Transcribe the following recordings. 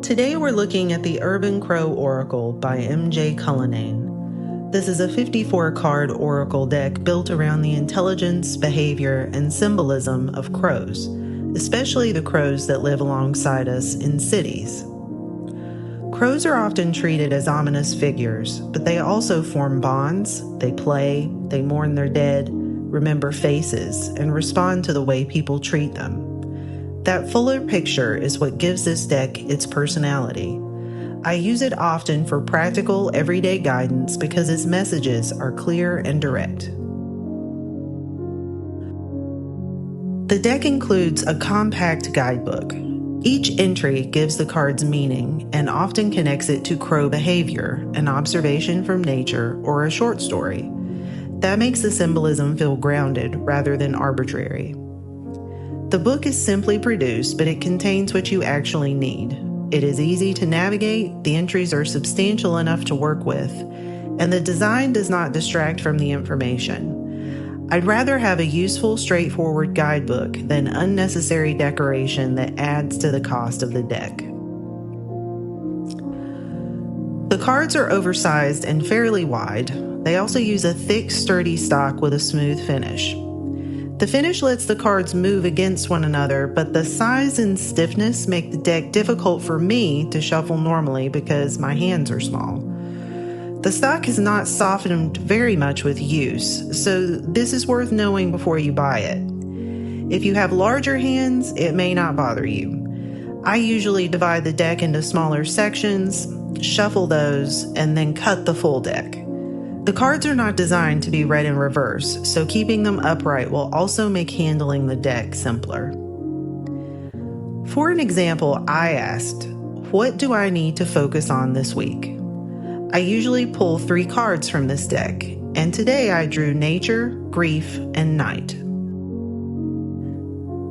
Today we're looking at the Urban Crow Oracle by MJ Cullinane. This is a 54-card oracle deck built around the intelligence, behavior, and symbolism of crows, especially the crows that live alongside us in cities. Crows are often treated as ominous figures, but they also form bonds, they play, they mourn their dead, remember faces, and respond to the way people treat them. That fuller picture is what gives this deck its personality. I use it often for practical, everyday guidance because its messages are clear and direct. The deck includes a compact guidebook. Each entry gives the card's meaning and often connects it to crow behavior, an observation from nature, or a short story. That makes the symbolism feel grounded rather than arbitrary. The book is simply produced, but it contains what you actually need. It is easy to navigate, the entries are substantial enough to work with, and the design does not distract from the information. I'd rather have a useful, straightforward guidebook than unnecessary decoration that adds to the cost of the deck. The cards are oversized and fairly wide. They also use a thick, sturdy stock with a smooth finish. The finish lets the cards move against one another, but the size and stiffness make the deck difficult for me to shuffle normally because my hands are small. The stock has not softened very much with use, so this is worth knowing before you buy it. If you have larger hands, it may not bother you. I usually divide the deck into smaller sections, shuffle those, and then cut the full deck. The cards are not designed to be read in reverse, so keeping them upright will also make handling the deck simpler. For an example, I asked, what do I need to focus on this week? I usually pull 3 cards from this deck, and today I drew Nature, Grief, and Night.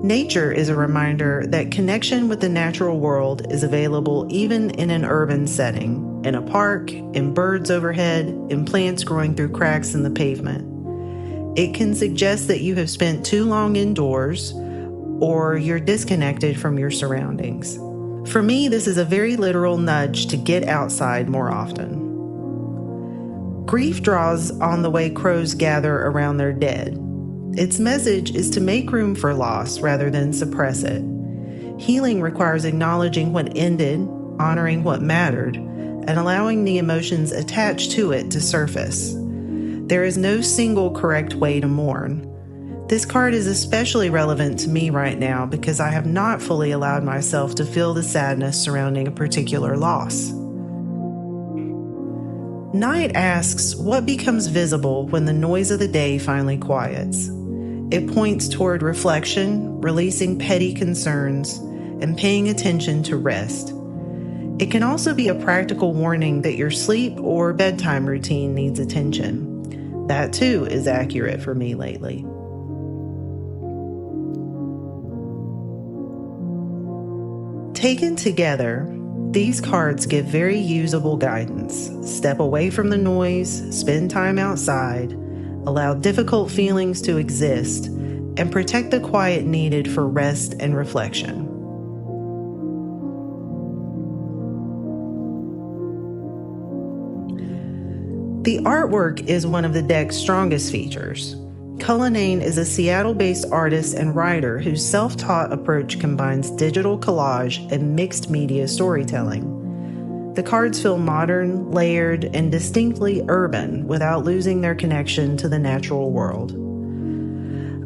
Nature is a reminder that connection with the natural world is available even in an urban setting, in a park, in birds overhead, in plants growing through cracks in the pavement. It can suggest that you have spent too long indoors or you're disconnected from your surroundings. For me, this is a very literal nudge to get outside more often. Grief draws on the way crows gather around their dead. Its message is to make room for loss rather than suppress it. Healing requires acknowledging what ended, honoring what mattered, and allowing the emotions attached to it to surface. There is no single correct way to mourn. This card is especially relevant to me right now because I have not fully allowed myself to feel the sadness surrounding a particular loss. Night asks, what becomes visible when the noise of the day finally quiets? It points toward reflection, releasing petty concerns, and paying attention to rest. It can also be a practical warning that your sleep or bedtime routine needs attention. That too is accurate for me lately. Taken together, these cards give very usable guidance. Step away from the noise, spend time outside, allow difficult feelings to exist, and protect the quiet needed for rest and reflection. The artwork is one of the deck's strongest features. Cullinane is a Seattle-based artist and writer whose self-taught approach combines digital collage and mixed media storytelling. The cards feel modern, layered, and distinctly urban without losing their connection to the natural world.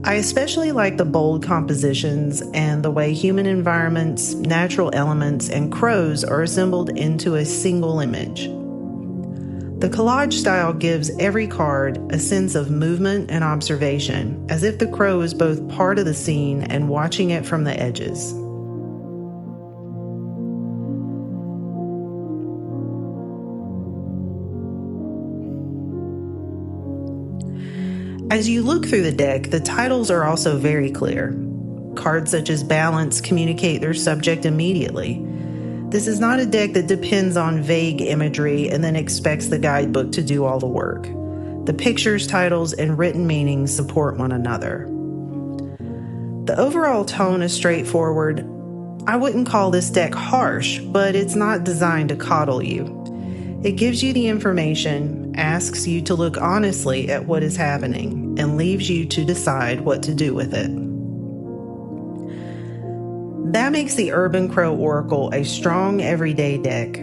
I especially like the bold compositions and the way human environments, natural elements, and crows are assembled into a single image. The collage style gives every card a sense of movement and observation, as if the crow is both part of the scene and watching it from the edges. As you look through the deck, the titles are also very clear. Cards such as Balance communicate their subject immediately. This is not a deck that depends on vague imagery and then expects the guidebook to do all the work. The pictures, titles, and written meanings support one another. The overall tone is straightforward. I wouldn't call this deck harsh, but it's not designed to coddle you. It gives you the information, asks you to look honestly at what is happening, and leaves you to decide what to do with it. That makes the Urban Crow Oracle a strong everyday deck.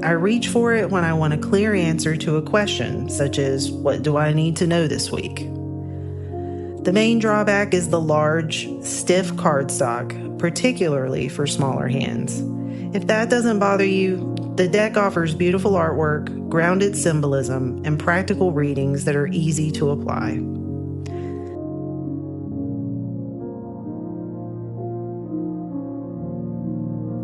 I reach for it when I want a clear answer to a question, such as, what do I need to know this week? The main drawback is the large, stiff cardstock, particularly for smaller hands. If that doesn't bother you, the deck offers beautiful artwork, grounded symbolism, and practical readings that are easy to apply.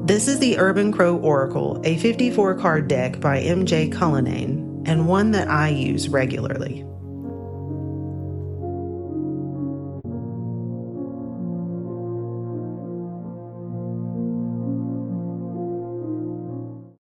This is the Urban Crow Oracle, a 54-card deck by MJ Cullinane, and one that I use regularly.